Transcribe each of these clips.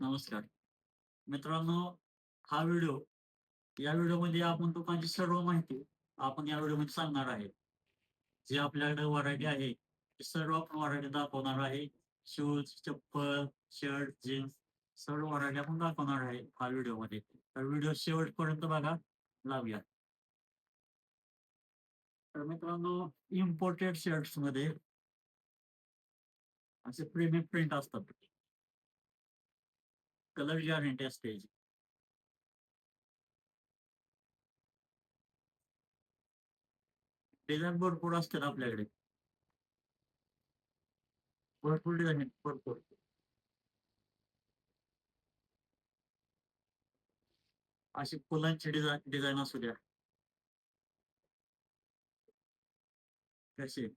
नमस्कार. मित्रांनो, हा व्हिडिओ या व्हिडिओमध्ये आपण दुकानाची सर्व माहिती आपण या व्हिडिओमध्ये सांगणार आहे. जे आपल्याकडे व्हरायटी आहे, ते सर्व आपण व्हरायटी दाखवणार आहे. शूज, चप्पल, शर्ट, जीन्स सर्व व्हरायटी आपण दाखवणार आहे हा व्हिडिओमध्ये. तर व्हिडिओ शेवटपर्यंत बघा. लावूया. तर मित्रांनो, इम्पोर्टेड शर्ट्समध्ये असे प्रीमियम प्रिंट असतात. कलर गॅरंटी असते याची. डिझाइन भरपूर असतात आपल्याकडे. भरपूर डिझाइन आहेत, भरपूर. अशी फुलांची डिझाइन असू द्या. कसे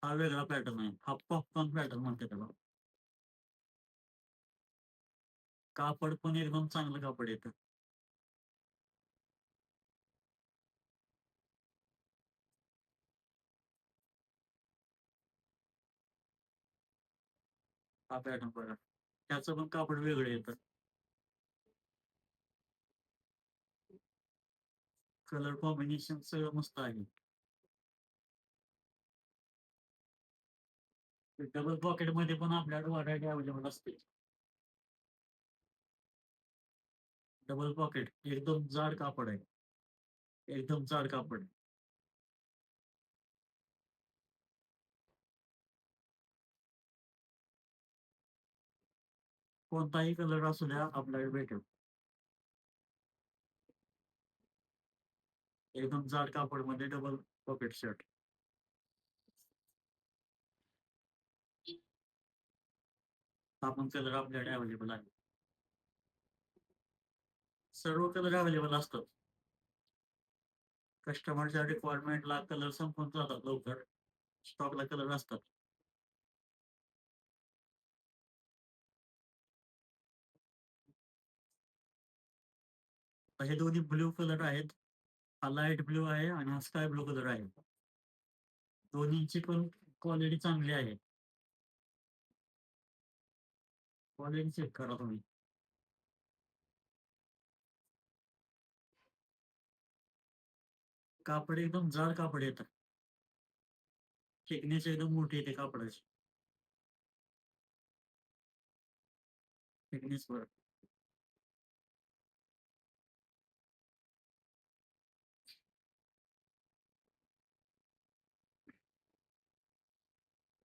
हा वेगळा पॅटर्न आहे. हा पॉपकॉर्न पॅटर्न म्हणते त्याला. कापड पण एकदम चांगलं कापड येतं. हा पॅटर्न बघा. त्याचं पण कापड वेगळं येतं. कलर कॉम्बिनेशन सगळं मस्त आहे. डबल पॉकेटमध्ये पण आपल्याकडे व्हरायटी अवेलेबल असते. डबल पॉकेट एकदम जाड कापड आहे. एकदम जाड कापड. कोणताही कलर असू द्या आपल्याकडे भेटेल. एकदम जाड कापडमध्ये डबल पॉकेट शर्ट. हा पण कलर आपल्याकडे अवेलेबल आहे. सर्व कलर अवेलेबल असतात. कस्टमरच्या रिक्वायरमेंटला कलर संपून जातात लवकर. स्टॉकला कलर असतात. हे दोन्ही ब्लू कलर आहेत. हा लाईट ब्लू आहे आणि हा स्काय ब्लू कलर आहे. दोन्हींची पण क्वालिटी चांगली आहे. क्वालिटी चेक करा तुम्ही. कापड एकदम जाड कापड येतं. थिकनेस एकदम मोठी येते कापडाची. थिकनेस वर.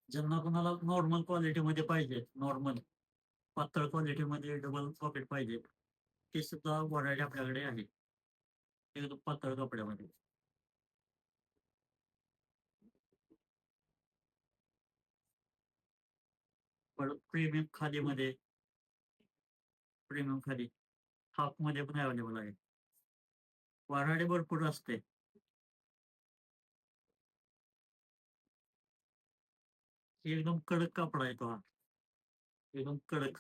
ज्यांना कोणाला नॉर्मल क्वालिटीमध्ये पाहिजे, नॉर्मल पातळ क्वालिटीमध्ये डबल पॉकेट पाहिजे, ते सुद्धा व्हरायटी आपल्याकडे आहे. एकदम पातळ कपड्यामध्ये. परत प्रीमियम खादीमध्ये, प्रीमियम खादी हाफमध्ये पण अवेलेबल आहे. व्हरायटी भरपूर असते. एकदम कडक कापड आहे तो हा. एकदम कडक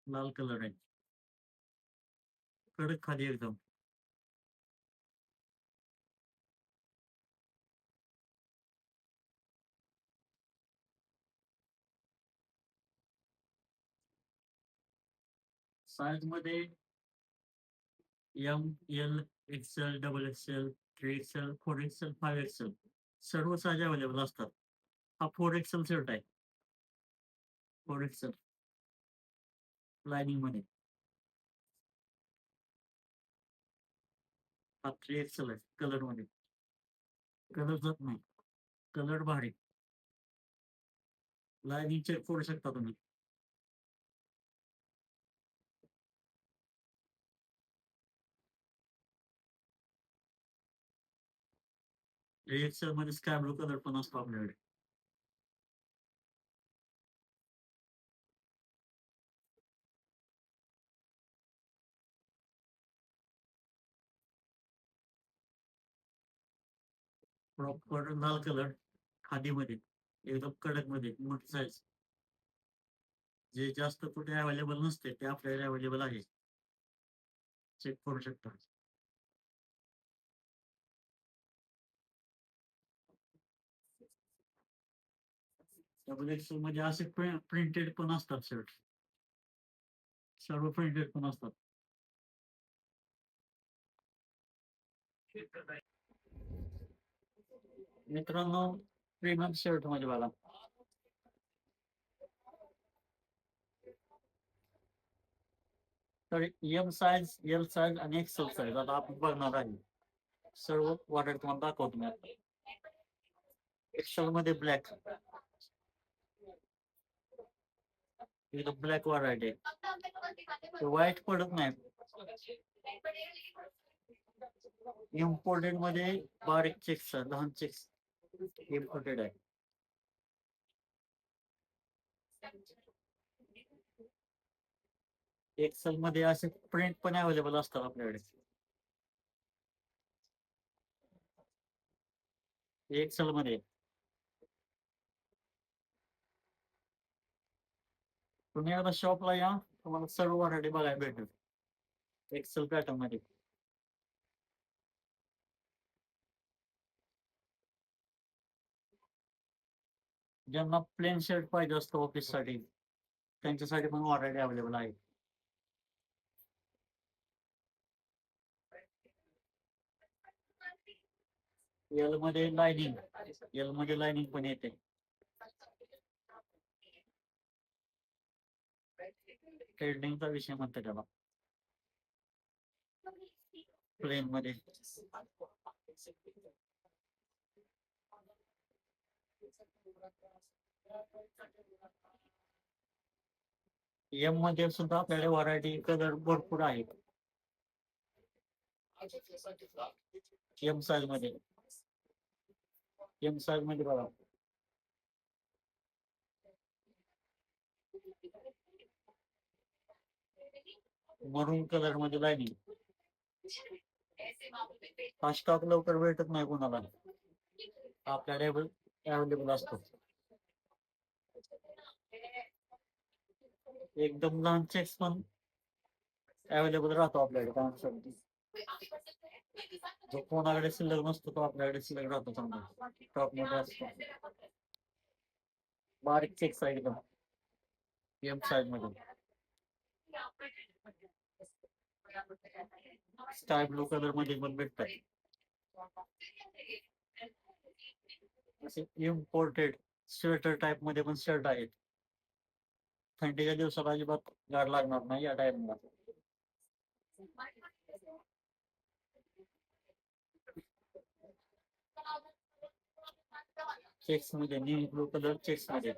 लाल कलर आहे. कडक खादी एकदम. साईज मध्ये M, L, XL, double XL, 3 XL, 4 XL, 5 XL सर्व साईज अवेलेबल असतात. हा 4 एक्सेल शर्ट आहे. 4 एक्सेल लाइनिंग मध्ये. हा 3 एक्सेल आहे कलर मध्ये. कलर जात नाही. कलर भारी. लाइनिंग चेक करू शकता तुम्ही. 3 एक्सेल मध्ये स्काय ब्लू कलर पण असतो आपल्याकडे. प्रॉपर लाल कलर खादीमध्ये एकदम कडक मध्ये मोठी साईज. जे जास्त कुठे अवेलेबल नसते ते आपल्याकडे अवेलेबल आहे. चेक करू शकता. डबल एक्सेल मध्ये असे प्रिंटेड पण असतात शर्ट, सर्व प्रिंटेड पण असतात. मित्रांनो, प्रीमियम शर्ट मध्ये बघा, तर एम साईज, एल साईज आणि एक्सेल साईज आता आपण बघणार आहे. सर्व वाटेल तुम्हाला दाखवतो मी. एक्सेल मध्ये ब्लॅक, एकदम ब्लॅक व्हरायटी आहे, व्हाईट पडत नाही. इम्पोर्टेड मध्ये बारीक चेक्स, लहान चेक्स इम्पोर्टेड आहे. एक्सेल मध्ये असे प्रिंट पण अवेलेबल असतात आपल्याकडे. एक्सेल मध्ये तुम्ही आता शॉपला या, तुम्हाला सर्व व्हरायटी बघायला भेटेल एक्सेल पॅटर्न मध्ये. ज्यांना प्लेन शर्ट पाहिजे असतो ऑफिस साठी, त्यांच्यासाठी पण व्हरायटी अवेलेबल आहे. एल मध्ये लाइनिंग, एल मध्ये लाइनिंग पण येते. ट्रेंडिंगचा विषय म्हणते त्याला, प्लेन मध्ये. एम मध्ये सुद्धा आपल्याकडे व्हरायटी कलर भरपूर आहेत. एम साईज मध्ये, एम साईज मध्ये बघा, मरून कलर मध्ये लाईनिंग. हा स्टॉक लवकर भेटत नाही कोणाला, आपल्याकडे अवेलेबल असतो. एकदम लहान चेक्स पण अवेलेबल राहतो आपल्याकडे कामासाठी. जो कोणाकडे शिल्लक नसतो तो आपल्याकडे शिल्लक राहतो चांगला, टॉप मध्ये असतो. बारीक चेक्स आहे एकदम एम साईज मध्ये. स्काय ब्लू कलर मध्ये पण भेटतात. असे इम्पोर्टेड स्वेटर टाइप मध्ये पण शर्ट आहेत. थंडीच्या दिवसात अजिबात गार लागणार नाही या टाइमला. चेक्स मध्ये, न्यू ब्लू कलर चेक्स मध्ये,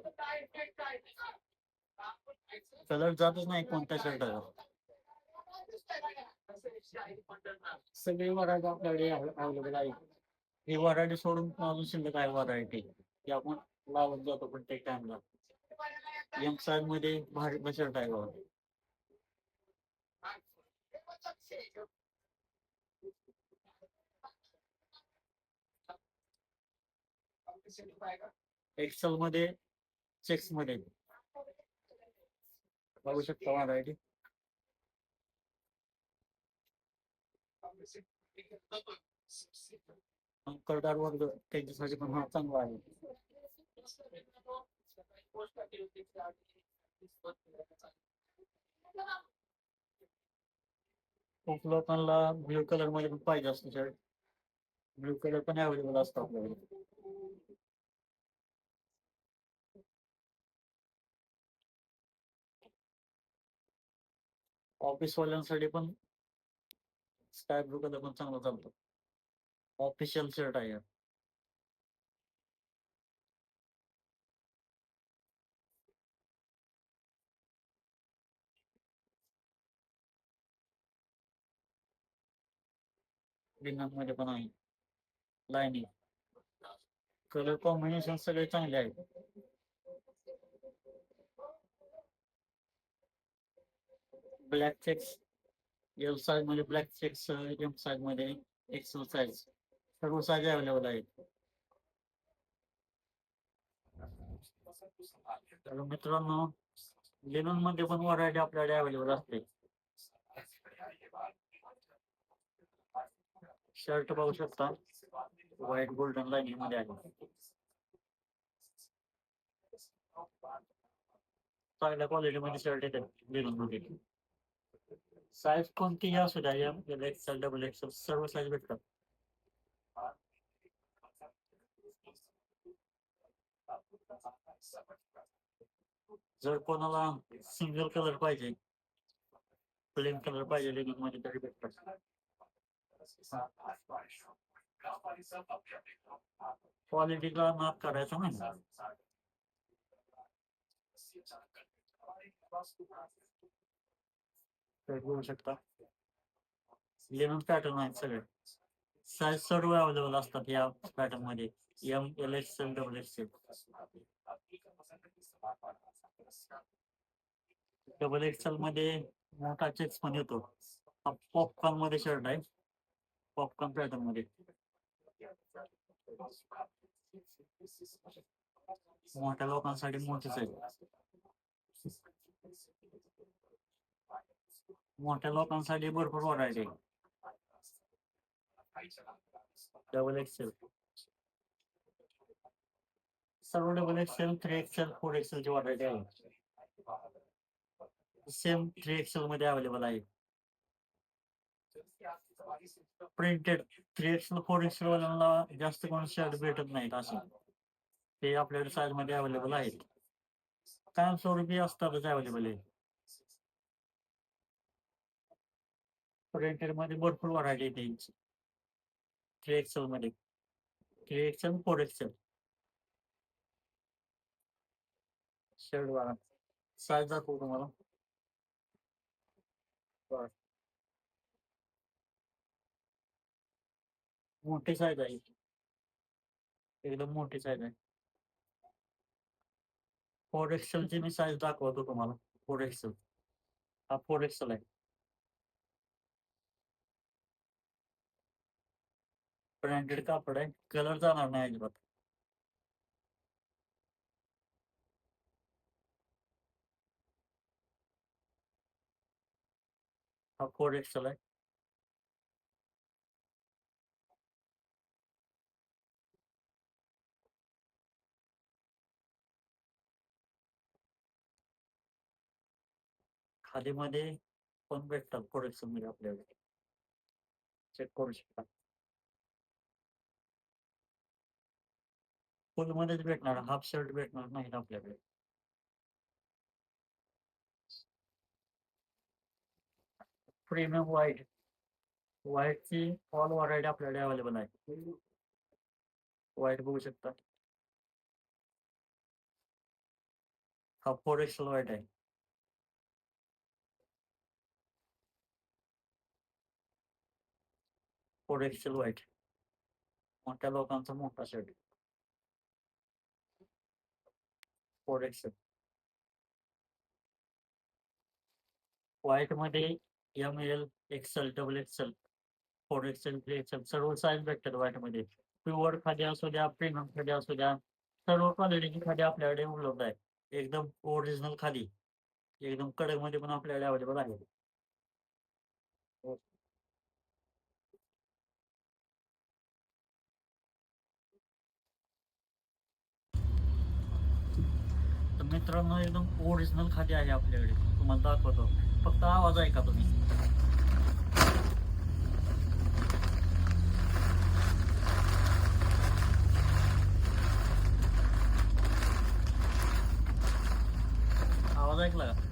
कलर जातच नाही कोणत्या शर्टाला. सगळी व्हरायटी आपल्याकडे अवेलेबल आहे. ही व्हरायटी सोडून अजून शिल्लक आहे व्हरायटी, की आपण लावत जातो प्रत्येक टाइमला. एम साईज मध्ये भारी शर्ट आहे बघा. एक्सेल मध्ये चेक्स मध्ये बघू शकता व्हरायटी. अंकलदार वर्ग त्यांच्यासाठी पण हा चांगला आहे. खूप लोकांना ब्ल्यू कलर मध्ये पण पाहिजे असतो शर्ट, ब्ल्यू कलर पण अवेलेबल असतो आपल्याकडे. ऑफिस वाल्यांसाठी पण स्काय ब्लू कलर पण चांगला चालतो, ऑफिशियल शर्ट आहे. डिनर मध्ये पण आहे लाईनिंग, कलर कॉम्बिनेशन सगळे चांगले आहेत. ब्लॅक चेक्स, एल साईज मध्ये ब्लॅक चेक्स, एम साईज मध्ये एक्सेल साईज, सर्व साईज अवेलेबल आहेत. तर मित्रांनो, लिनन मध्ये पण व्हरायटी आपल्याकडे अवेलेबल असते. शर्ट पाहू शकता, व्हाईट गोल्डन लाईनिंग मध्ये आहे. चांगल्या क्वालिटीमध्ये शर्ट येतात लिननमध्ये. साईज कोणतीही असू द्या, M L XL double XL सर्व साईज भेटतात. जर कोणाला सिंगल कलर पाहिजे, प्लेन कलर पाहिजे लिनन मध्ये तरी भेटतात. क्वालिटीला नाद करायचा नाही. बघू शकता लिनन पॅटर्न आहेत सगळे. साईज सर्व अवेलेबल असतात या पॅटर्न मध्ये, M L XL double XL. Double XL मध्ये मोठा चेक्स पण येतो. हा पॉपकॉर्न मध्ये शर्ट आहे, पॉपकॉर्न पॅटर्न मध्ये. मोठ्या लोकांसाठी मोठेच आहे. मोठ्या लोकांसाठी भरपूर व्हरायटी आहे. डबल एक्सेल सर्व डबल एक्सेल, 3XL, 4XL ची व्हरायटी आहे. सेम 3XL मध्ये अवेलेबल आहे. प्रिंटेड 3XL 4XL वाल्यांना जास्त कोण शर्ट भेटत नाहीत असं, ते आपल्याकडे साईज मध्ये अवेलेबल आहेत. कायमस्वरूपी असतातच अवेलेबल आहे. प्रिंटेड मध्ये भरपूर व्हरायटी आहे त्यांची. 3XL मध्ये 3XL 4XL शर्ट बघा, साईज दाखवू तुम्हाला. मोठी साईज आहे, एकदम मोठी साईज आहे. 4XL ची मी साईज दाखवतो तुम्हाला. 4XL हा 4XL आहे. ब्रँडेड कापड आहे, कलर जाणार नाही अजिबात. हा 4XL आहे. खादीमध्ये पण भेटतात 4XL मध्ये आपल्याकडे, चेक करू शकता. फुल मध्येच भेटणार, हाफ शर्ट भेटणार नाहीत आपल्याकडे. प्रीमियम व्हाईट, व्हाईटची ऑल व्हरायटी आपल्याकडे अवेलेबल आहे. व्हाईट बघू शकता, हा 4XL व्हाईट आहे. 4XL व्हाईट मोठ्या लोकांचा मोठा शर्ट. 4XL व्हाईट मध्ये M L XL double XL 4XL 3XL सर्व साईज भेटतात व्हाईट मध्ये. प्युअर खादी असू द्या, प्रीमियम खादी असू द्या, सर्व क्वालिटीची खादी आपल्याकडे उपलब्ध आहे. एकदम ओरिजिनल खादी, एकदम कडक मध्ये पण आपल्याकडे अवेलेबल आहे. तर मित्रांनो एकदम ओरिजिनल खादी आहे आपल्याकडे, तुम्हाला दाखवतो. फक्त आवाज ऐका तुम्ही. आवाज ऐकला का?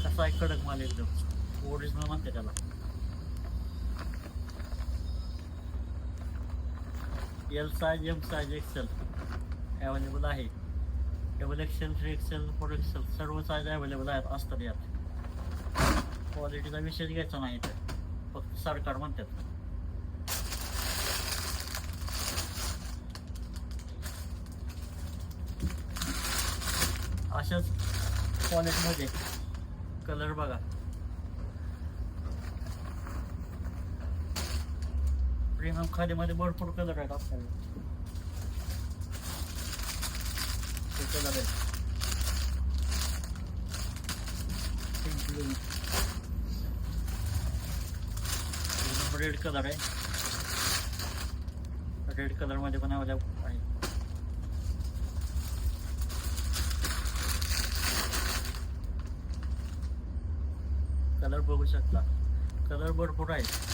कसा आहे कडक माल, एकदम ओरिजिनल म्हणते त्याला. L size, M size, XL available आहे. डबल एक्सेल, 3XL, 4XL सर्व साईज अवेलेबल आहेत असतात यात. क्वालिटीचा विषय घ्यायचा नाही तर, फक्त सरकार म्हणतात. अशाच क्वालिटीमध्ये कलर बघा, प्रीमियम खादीमध्ये भरपूर कलर आहेत आपल्याला. कलर आहे रेड कलर आहे. रेड कलर मध्ये पण अवेलेबल आहे. कलर बघू शकता, कलर भरपूर आहे.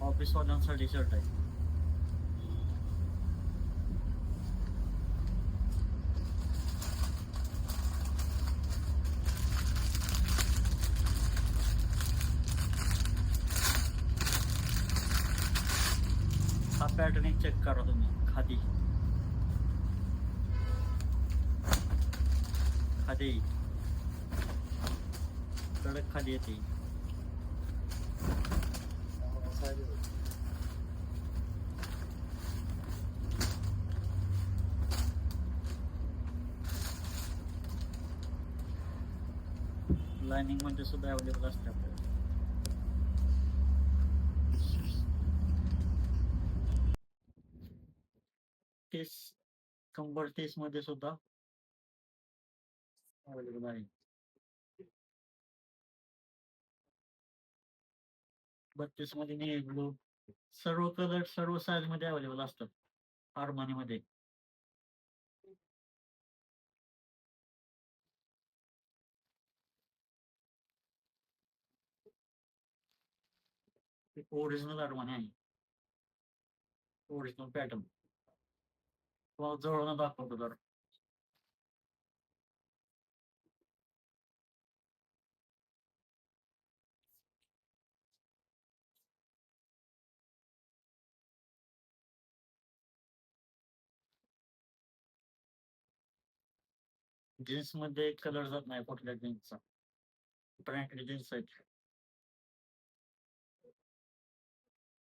ऑफिस वाल्यांसाठी शर्ट आहे. हा पॅटर्न चेक करा तुम्ही. खादी खादी कडक खादी येते. लाइनिंग मध्ये सुद्धा अवेलेबल असते आपल्याला. तीस कंबर 30 मध्ये सुद्धा अवेलेबल आहे. 32 मध्ये नेव्ही ब्लू, सर्व कलर सर्व साईज मध्ये अवेलेबल असतात आरमानी मध्ये. ओरिजिनल आरमानी आहे. ओरिजिनल पॅटर्न तुम्हाला जवळून दाखवतो जर. जीन्स मध्ये कलर जात नाही कुठल्या जीन्सचा. ब्रँडेड जीन्स आहेत.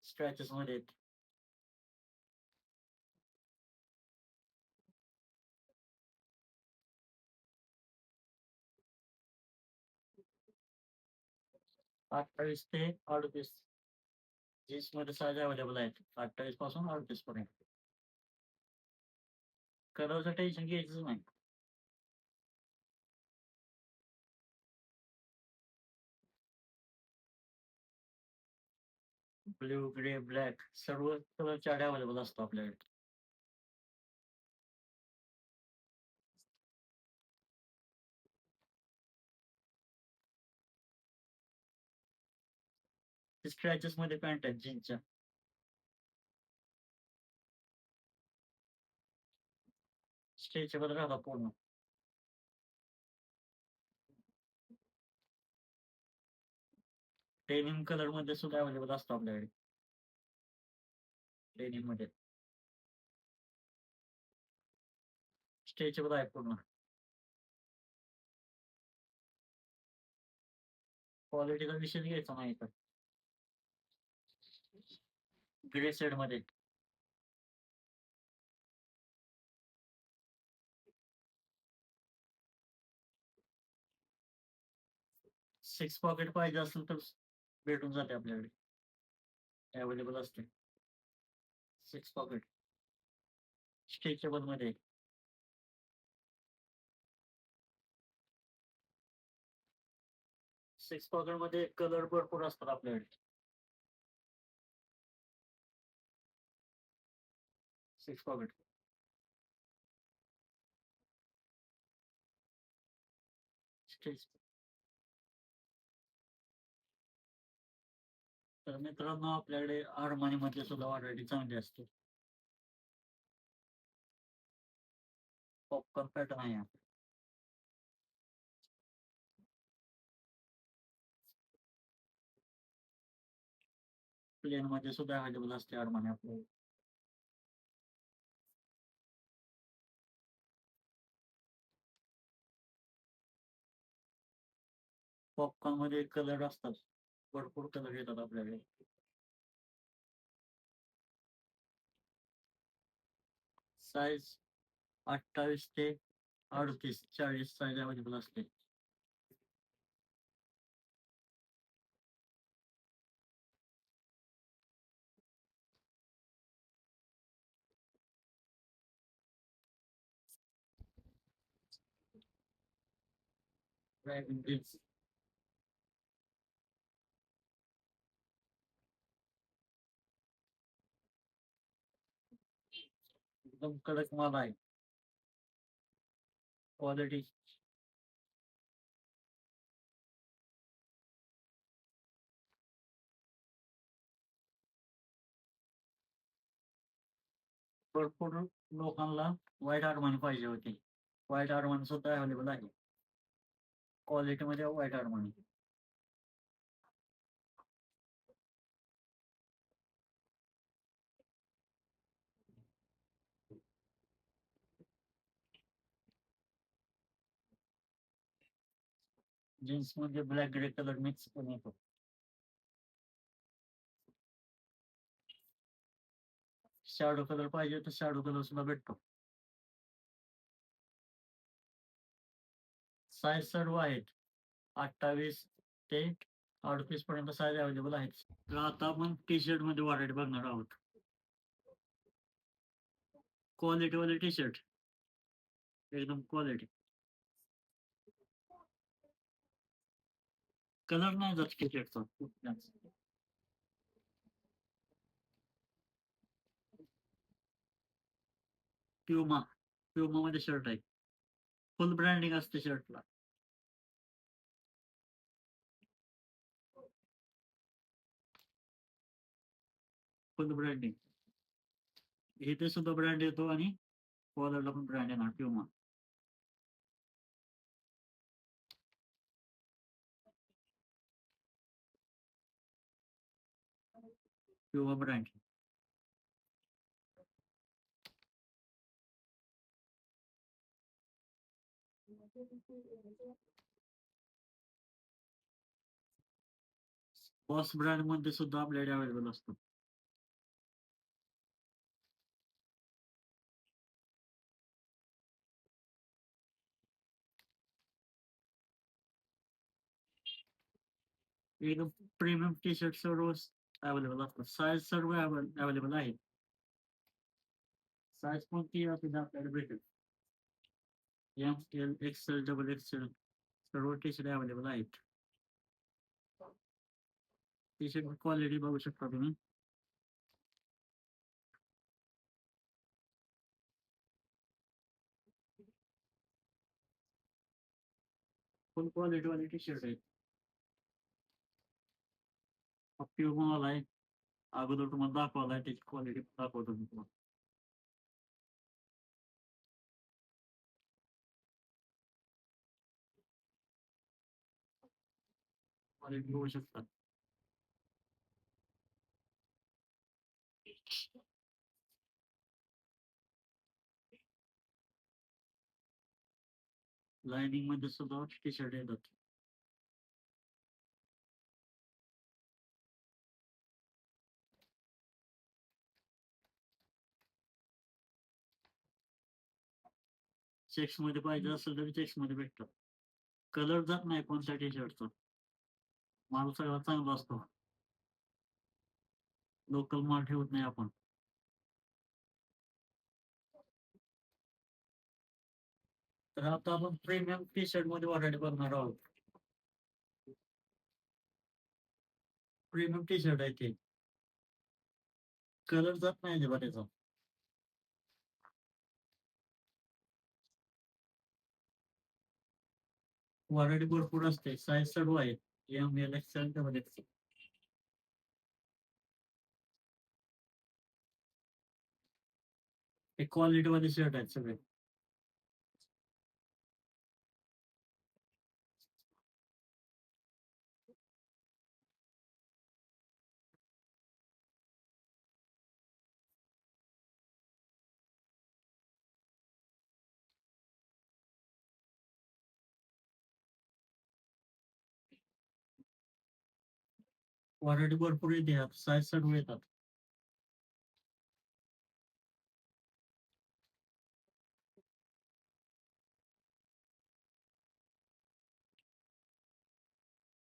स्क्रॅचेस मध्ये आहेत. अठ्ठावीस ते 38 जीन्स मध्ये साईज अवेलेबल आहेत. 28 पासून 38 पर्यंत. कलरचं टेन्शन घ्यायचंच नाही. ब्ल्यू, ग्रे, ब्लॅक सर्व कलरचे अवेलेबल असतो आपल्याकडे. स्क्रॅचेस मध्ये पॅन्ट आहेत जीन्सच्या. स्ट्रेचेबल राहतात पूर्ण. डेनिम कलर मध्ये सुद्धा अवेलेबल असतो आपल्याकडे. डेनिम मध्ये स्ट्रेचेबल आहे पूर्ण. क्वालिटीचा विषय घ्यायचा नाही तर. ग्रे शेड मध्ये 6 पॉकेट पाहिजे असेल तर भेटून जाते आपल्याकडे. अवेलेबल असते 6 पॉकेट स्ट्रेचेबल मध्ये. 6 पॉकेट मध्ये कलर भरपूर असतात आपल्याकडे. 6 पॉकेट स्ट्रेच. तर मित्रांनो आपल्याकडे आरमानी मध्ये सुद्धा व्हरायटी चांगली असते. पॉपकॉर्न पॅटर्न आहे. प्लेन मध्ये सुद्धा अवेलेबल असते आरमानी आपल्याकडे. पॉपकॉर्न मध्ये कलर असतात. भरपूर कलर येतात आपल्याकडे. साईज 28 ते 38 40 साईज अवेलेबल असते. ड्रायव्हिंग जीन्स एकदम कडक माल आहे. क्वालिटी भरपूर लोकांना व्हाईट आर्मानी पाहिजे होती. व्हाईट आर्मानी सुद्धा अवेलेबल आहे. क्वालिटीमध्ये व्हाईट आर्मानी. जीन्समध्ये ब्लॅक ग्रे कलर मिक्स पण येतो. शॅडो कलर पाहिजे तर शॅडो कलर सुद्धा भेटतो. साईज सर्व आहेत. 28 ते 38 पर्यंत साईज अवेलेबल आहेत. तर आता आपण टी-शर्ट मध्ये व्हरायटी बघणार आहोत. क्वालिटीवाले टी-शर्ट. एकदम क्वालिटी. कलर नाही जात टी-शर्टचा कुठलाच. प्युमा. प्युमामध्ये शर्ट आहे. फुल ब्रँडिंग असते शर्टला. Full branding. इथे सुद्धा ब्रँड येतो आणि कॉलरला पण ब्रँड येणार Puma. Puma brand. Boss brand मध्ये सुद्धा आपल्याकडे अवेलेबल असतो. एकदम प्रीमियम टी-शर्ट सर्व अवेलेबल असतात. साईज सर्व अवेलेबल आहे. साईज कोणती आपल्याला भेटेल. M, L, XL, double XL सर्व टी-शर्ट अवेलेबल आहेत. टी-शर्ट क्वालिटी बघू शकता तुम्ही. फुल क्वालिटी वाले टी-शर्ट आहेत. प्युमा वाला आहे. अगोदर तुम्हाला दाखवलाय त्याची क्वालिटी दाखवतो मी तुम्हाला. क्वालिटी बघू शकता. लाइनिंग मध्ये सुद्धा टी-शर्ट येतात. चेक्स मध्ये पाहिजे असेल तर चेक्स मध्ये भेटतात. कलर जात नाही कोणत्या टी-शर्टचा. माल सगळा चांगला असतो. लोकल माल ठेवत नाही आपण. तर आता आपण प्रीमियम टी-शर्ट मध्ये व्हरायटी बघणार आहोत. प्रीमियम टी-शर्ट आहे ते. कलर जात नाही अजिबात त्याचा. व्हरायटी भरपूर असते. साईज सर्व आहेत. M, L, XL, double XL. हे क्वालिटी वाले शर्ट आहेत सगळे. व्हरायटी भरपूर येते. साईज सर्व येतात.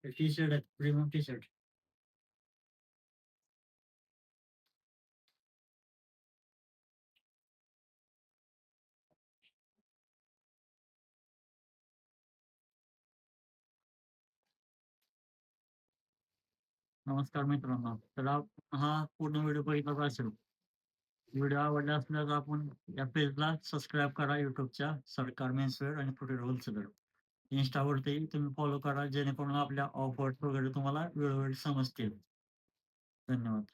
टी-शर्ट आहेत प्रीमियम टी-शर्ट. नमस्कार मित्रांनो. तर हा पूर्ण व्हिडिओ बघितलाच असेल. व्हिडिओ आवडला असल्यास आपण या पेजला सबस्क्राईब करा YouTubeच्या सरकार मेन्सवेअर आणि फुटेड होलसेलर. Instaवरती तुम्ही फॉलो करा जेणेकरून आपल्या ऑफर्स वगैरे तुम्हाला वेळोवेळी समजतील. धन्यवाद.